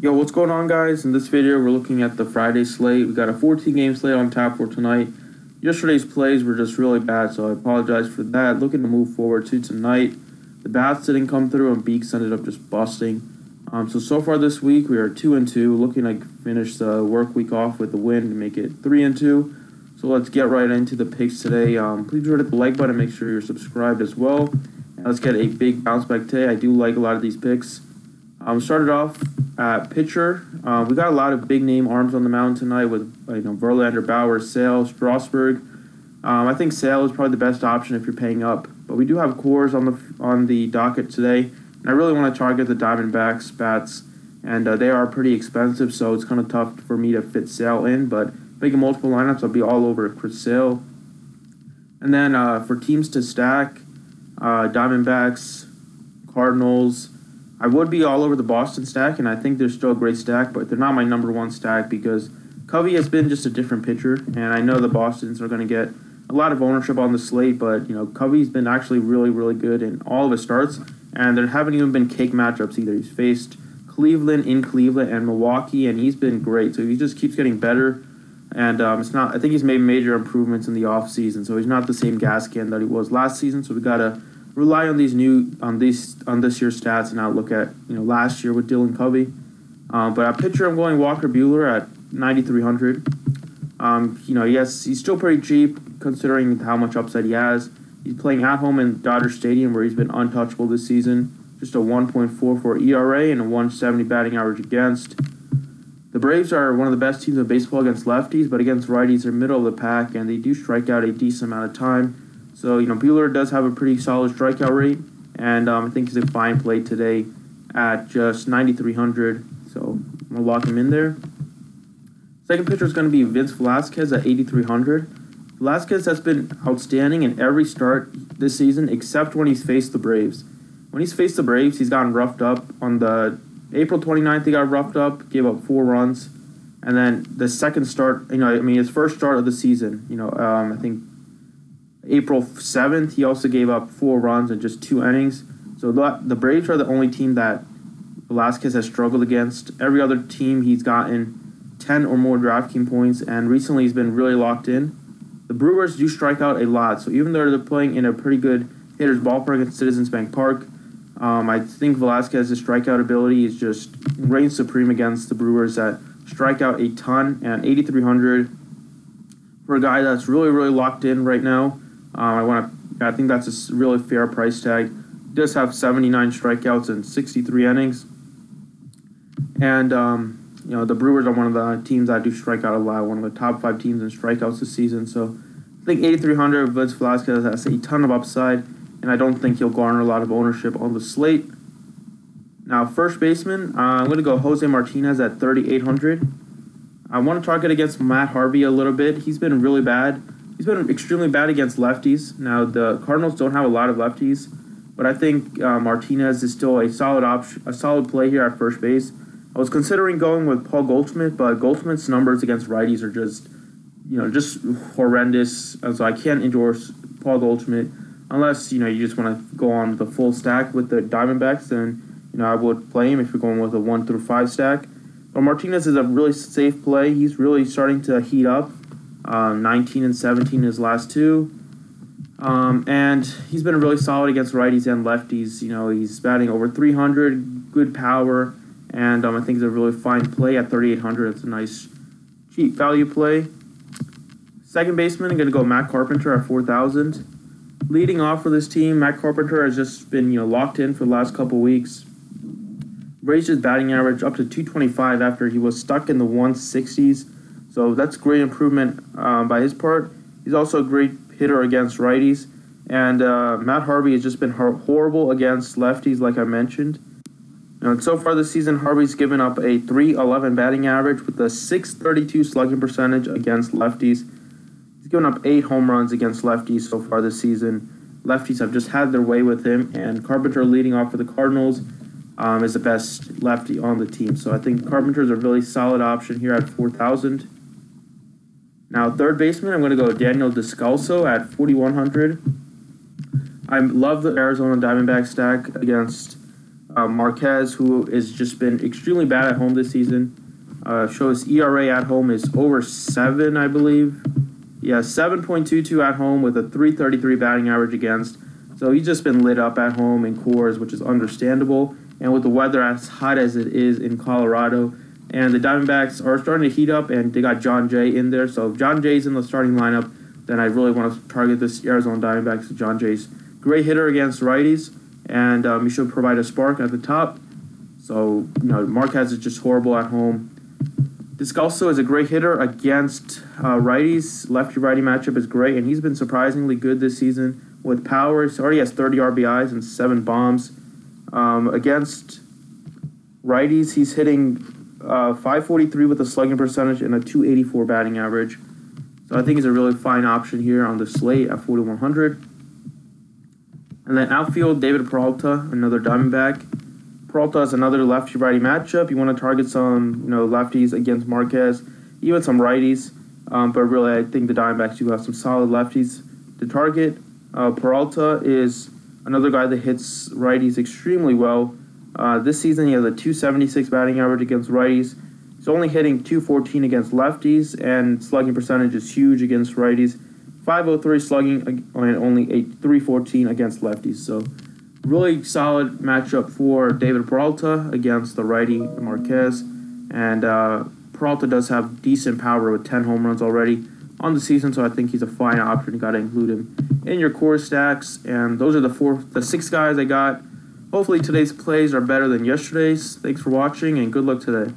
Yo, what's going on, guys? In this video, we're looking at the Friday slate. We got a 14-game slate on tap for tonight. Yesterday's plays were just really bad, so I apologize for that. Looking to move forward to tonight. The bats didn't come through, and Beaks ended up just busting. So far this week, we are 2-2, looking to finish the work week off with a win and make it 3-2. So let's get right into the picks today. Please hit the like button, make sure you're subscribed as well. And let's get a big bounce back today. I do like a lot of these picks. Started off at pitcher. We got a lot of big name arms on the mound tonight with Verlander, Bauer, Sale, Strasburg. I think Sale is probably the best option if you're paying up. But we do have Coors on the docket today, and I really want to target the Diamondbacks bats, and they are pretty expensive, so it's kind of tough for me to fit Sale in. But making multiple lineups, I'll be all over Chris Sale. And then for teams to stack, Diamondbacks, Cardinals. I would be all over the Boston stack, and I think they're still a great stack, but they're not my number one stack because Covey has been just a different pitcher, and I know the Bostons are going to get a lot of ownership on the slate, but Covey's been actually really, really good in all of his starts, and there haven't even been cake matchups either. He's faced Cleveland in Cleveland and Milwaukee, and he's been great, so he just keeps getting better, and I think he's made major improvements in the offseason, so he's not the same gas can that he was last season, so we got to rely on this year's stats and not look at last year with Dylan Covey. But at pitcher, I'm going Walker Buehler at 9,300. Yes, he's still pretty cheap considering how much upside he has. He's playing at home in Dodger Stadium where he's been untouchable this season. Just a 1.44 ERA and a 170 batting average against. The Braves are one of the best teams in baseball against lefties, but against righties they're middle of the pack and they do strike out a decent amount of time. So, Buehler does have a pretty solid strikeout rate, and I think he's a fine play today at just 9,300. So, I'm going to lock him in there. Second pitcher is going to be Vince Velasquez at 8,300. Velasquez has been outstanding in every start this season except when he's faced the Braves. When he's faced the Braves, he's gotten roughed up. On the April 29th, he got roughed up, gave up 4 runs. And then the second start, his first start of the season, I think April 7th, he also gave up 4 runs in just 2 innings. So the Braves are the only team that Velasquez has struggled against. Every other team, he's gotten 10 or more DraftKings points, and recently he's been really locked in. The Brewers do strike out a lot, so even though they're playing in a pretty good hitter's ballpark at Citizens Bank Park, I think Velasquez's strikeout ability is just reigns supreme against the Brewers that strike out a ton, and 8,300 for a guy that's really, really locked in right now. I think that's a really fair price tag. He does have 79 strikeouts and 63 innings. And, the Brewers are one of the teams that do strike out a lot, one of the top 5 teams in strikeouts this season. So I think 8,300, Vince Velasquez has a ton of upside, and I don't think he'll garner a lot of ownership on the slate. Now, first baseman, I'm going to go Jose Martinez at 3,800. I want to target against Matt Harvey a little bit. He's been really bad. He's been extremely bad against lefties. Now, the Cardinals don't have a lot of lefties, but I think Martinez is still a solid option, a solid play here at first base. I was considering going with Paul Goldschmidt, but Goldschmidt's numbers against righties are just horrendous. So I can't endorse Paul Goldschmidt unless you just want to go on the full stack with the Diamondbacks. Then I would play him if you're going with a 1 through 5 stack. But Martinez is a really safe play. He's really starting to heat up. 19 and 17 his last 2. And he's been really solid against righties and lefties. He's batting over 300, good power, and I think he's a really fine play at 3,800. It's a nice, cheap value play. Second baseman, I'm going to go Matt Carpenter at 4,000. Leading off for this team, Matt Carpenter has just been locked in for the last couple weeks. Raised his batting average up to 225 after he was stuck in the 160s. So that's great improvement by his part. He's also a great hitter against righties. And Matt Harvey has just been horrible against lefties, like I mentioned. And so far this season, Harvey's given up a 311 batting average with a 632 slugging percentage against lefties. He's given up 8 home runs against lefties so far this season. Lefties have just had their way with him. And Carpenter leading off for the Cardinals is the best lefty on the team. So I think Carpenter is a really solid option here at 4,000. Now, third baseman, I'm going to go Daniel Descalso at 4,100. I love the Arizona Diamondback stack against Marquez, who has just been extremely bad at home this season. Shows ERA at home is over 7, I believe. Yeah, 7.22 at home with a 333 batting average against. So he's just been lit up at home in Coors, which is understandable. And with the weather as hot as it is in Colorado, and the Diamondbacks are starting to heat up, and they got John Jay in there. So if John Jay's in the starting lineup, then I really want to target this Arizona Diamondbacks. John Jay's great hitter against righties, and he should provide a spark at the top. So, Marquez is just horrible at home. This also is a great hitter against righties. Lefty-righty matchup is great, and he's been surprisingly good this season with power. He already has 30 RBIs and 7 bombs. Against righties, he's hitting 543 with a slugging percentage and a 284 batting average. So I think he's a really fine option here on the slate at 4,100. And then outfield, David Peralta, another Diamondback. Peralta is another lefty-righty matchup. You want to target some, lefties against Marquez, even some righties. But really, I think the Diamondbacks do have some solid lefties to target. Peralta is another guy that hits righties extremely well. This season, he has a 276 batting average against righties. He's only hitting 214 against lefties, and slugging percentage is huge against righties. 503 slugging and only a 314 against lefties. So really solid matchup for David Peralta against the righty Marquez. And Peralta does have decent power with 10 home runs already on the season, so I think he's a fine option. You got to include him in your core stacks. And those are the 6 guys I got. Hopefully today's plays are better than yesterday's. Thanks for watching, and good luck today.